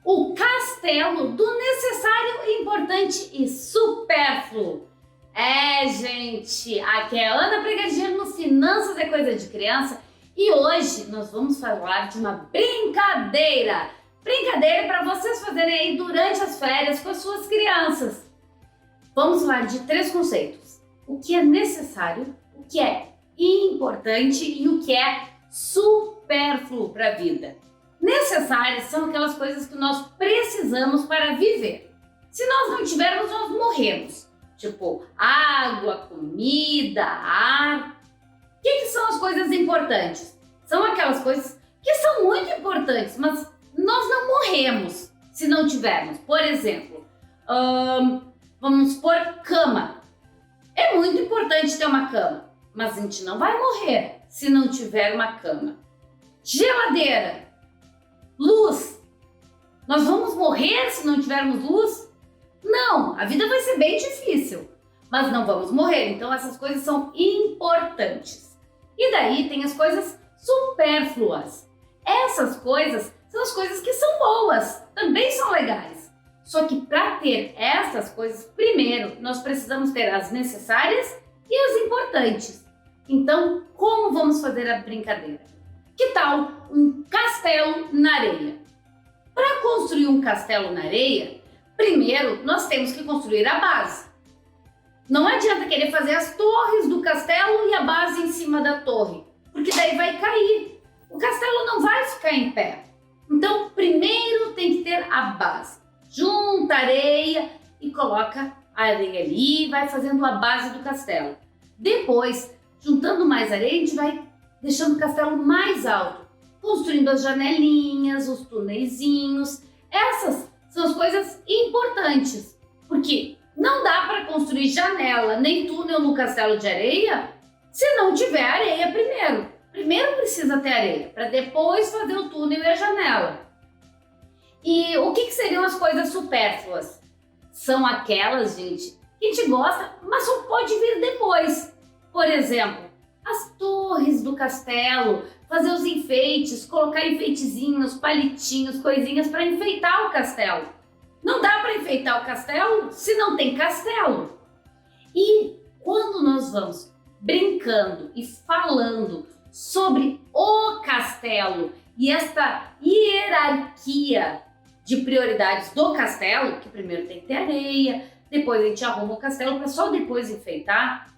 o castelo do necessário, importante e supérfluo. Gente, aqui é a Ana Brigadier no Finanças é Coisa de Criança e hoje nós vamos falar de uma brincadeira. Brincadeira para vocês fazerem aí durante as férias com as suas crianças. Vamos falar de 3 conceitos: o que é necessário, o que é importante e o que é supérfluo para a vida. Necessárias são aquelas coisas que nós precisamos para viver. Se nós não tivermos, nós morremos. Tipo água, comida, ar. O que são as coisas importantes? São aquelas coisas que são muito importantes, mas nós não morremos se não tivermos. Por exemplo, vamos supor cama. É muito importante ter uma cama, mas a gente não vai morrer se não tiver uma cama. Geladeira. Luz. Nós vamos morrer se não tivermos luz? Não, a vida vai ser bem difícil, mas não vamos morrer. Então essas coisas são importantes. E daí tem as coisas supérfluas. Essas coisas são as coisas que são boas, também são legais. Só que para ter essas coisas, primeiro nós precisamos ter as necessárias e as importantes. Então, como vamos fazer a brincadeira? Que tal um castelo na areia? Para construir um castelo na areia, primeiro nós temos que construir a base. Não adianta querer fazer as torres do castelo e a base em cima da torre, porque daí vai cair. O castelo não vai ficar em pé. Então, primeiro tem que ter a base. Junta areia e coloca a areia ali e vai fazendo a base do castelo. Depois, juntando mais areia, a gente vai deixando o castelo mais alto, construindo as janelinhas, os tuneizinhos. Essas são as coisas importantes, porque não dá para construir janela nem túnel no castelo de areia se não tiver areia primeiro. Primeiro precisa ter areia, para depois fazer o túnel e a janela. E o que seriam as coisas supérfluas? São aquelas, gente, que a gente gosta, mas só pode vir depois. Por exemplo, as torres do castelo, fazer os enfeites, colocar enfeitezinhos, palitinhos, coisinhas para enfeitar o castelo. Não dá para enfeitar o castelo se não tem castelo. E quando nós vamos brincando e falando sobre o castelo e esta hierarquia de prioridades do castelo, que primeiro tem que ter areia, depois a gente arruma o castelo para só depois enfeitar,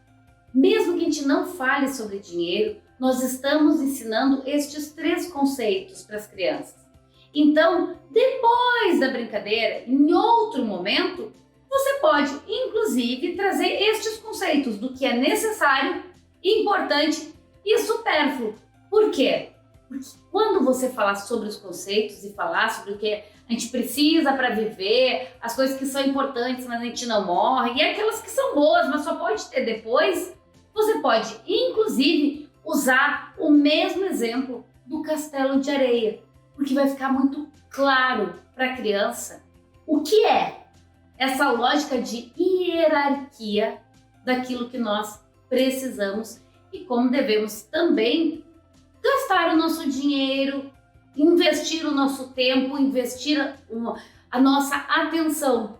mesmo que a gente não fale sobre dinheiro, nós estamos ensinando estes 3 conceitos para as crianças. Então, depois da brincadeira, em outro momento, você pode, inclusive, trazer estes conceitos do que é necessário, importante e supérfluo. Por quê? Porque quando você falar sobre os conceitos e falar sobre o que a gente precisa para viver, as coisas que são importantes, mas a gente não morre, e aquelas que são boas, mas só pode ter depois, você pode, inclusive, usar o mesmo exemplo do castelo de areia, porque vai ficar muito claro para a criança o que é essa lógica de hierarquia daquilo que nós precisamos e como devemos também gastar o nosso dinheiro, investir o nosso tempo, investir a nossa atenção.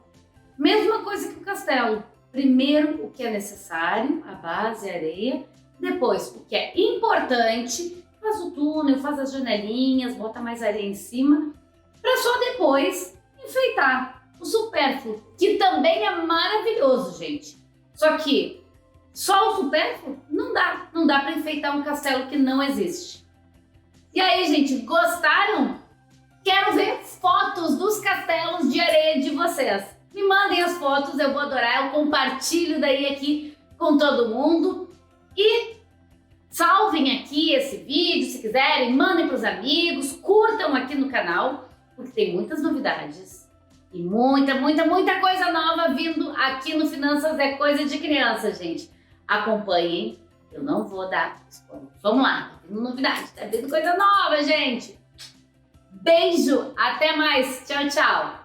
Mesma coisa que o castelo. Primeiro o que é necessário, a base, a areia. Depois o que é importante, faz o túnel, faz as janelinhas, bota mais areia em cima, para só depois enfeitar o supérfluo, que também é maravilhoso, gente. Só que só o supérfluo não dá para enfeitar um castelo que não existe. E aí, gente, gostaram? Quero ver fotos dos castelos de areia de vocês. Me mandem as fotos, eu vou adorar, eu compartilho daí aqui com todo mundo. E salvem aqui esse vídeo, se quiserem, mandem para os amigos, curtam aqui no canal, porque tem muitas novidades e muita coisa nova vindo aqui no Finanças é Coisa de Criança, gente. Acompanhem, eu não vou dar spoiler. Vamos lá, tá vindo novidade, tá vindo coisa nova, gente. Beijo, até mais, tchau, tchau.